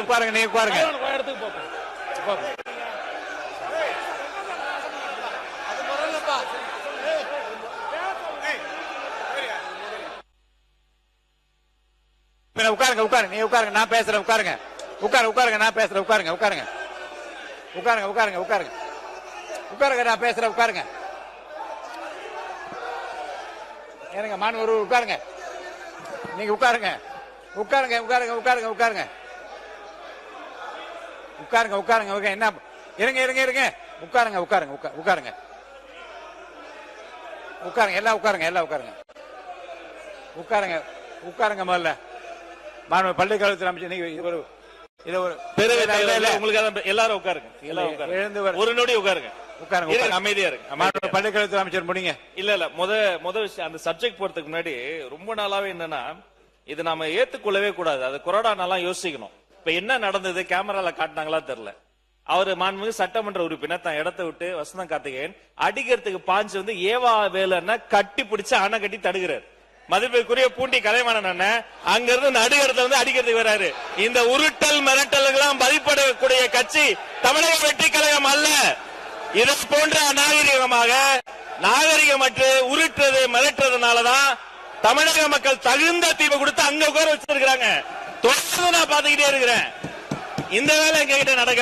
உட்காருங்க, நீங்க உட்காருங்க. உட்காருங்க, உட்காருங்க, நீ உட்காருங்க, நான் பேசுறேன். உட்காருங்க, உட்காருங்க, நான் பேசுறேன். உட்காருங்க, உட்காருங்க, உட்காருங்க, உட்காருங்க, உட்காருங்க, உட்காருங்க, நான் பேசுறேன். உட்காருங்க, ஏனுங்க மாணவர் உட்காருங்க, நீங்க உட்காருங்க, உட்காருங்க, உட்காருங்க, உட்காருங்க, உட்காருங்க, உட்காருங்க, உட்காருங்க. என்ன இருங்க, இருங்க, இருங்க, உட்காருங்க, உட்காருங்க, உட்காருங்க, உட்காருங்க, எல்லாம் உட்காருங்க, எல்லாம் உட்காருங்க, உட்காருங்க, உட்காருங்க. முதல்ல மாணவர் பள்ளிக்கல்வித்துறை அமைச்சர் நீங்க ஒரு இது ஒரு உங்களுக்கு எல்லாரும் உட்காருங்க, எல்லாரும் உட்காருங்க, ஒரு நொடி உட்காருங்க, உட்காருங்க, அமைதியா இருக்கு. மாணவர் பள்ளிக்கல்வித்துறை அமைச்சர் முடிங்க. இல்ல முத விஷயம் அந்த சப்ஜெக்ட் போறதுக்கு முன்னாடி ரொம்ப நாளாவே என்னன்னா இது நாம ஏத்துக்கொள்ளவே கூடாது. அது கொரோனா நாளா யோசிக்கணும். இப்ப என்ன நடந்தது கேமரால காட்டினாங்களா தெரியல. அவரு மாண்புமிகு சட்டமன்ற உறுப்பினர் தான் இடத்தை விட்டு வசந்தம் கார்த்திகேயன் அடிக்கிறதுக்கு பாஞ்சு வந்து ஏவா வேலைன்னா கட்டி பிடிச்சு அணை கட்டி தடுக்கிறார். மதிப்பிற்குரிய பூண்டி கலைவாணன் அண்ணன் அங்க இருந்து நடுகிறத வந்து அடிக்கிறதுக்கு வராரு. இந்த உருட்டல் மிரட்டல்கெல்லாம் மதிப்படக்கூடிய கட்சி தமிழக வெற்றி கழகம் அல்ல. இதை போன்ற நாகரிகமற்று உருட்டுறது மிரட்டுறதுனாலதான் தமிழக மக்கள் தகுந்த தீர்வு கொடுத்து அங்க உட்கார வச்சிருக்காங்க. தொடர்ந்து நான் பாத்துக்கிட்டே இருக்கிறேன். இந்த வேலை எங்க கிட்ட நடக்காது.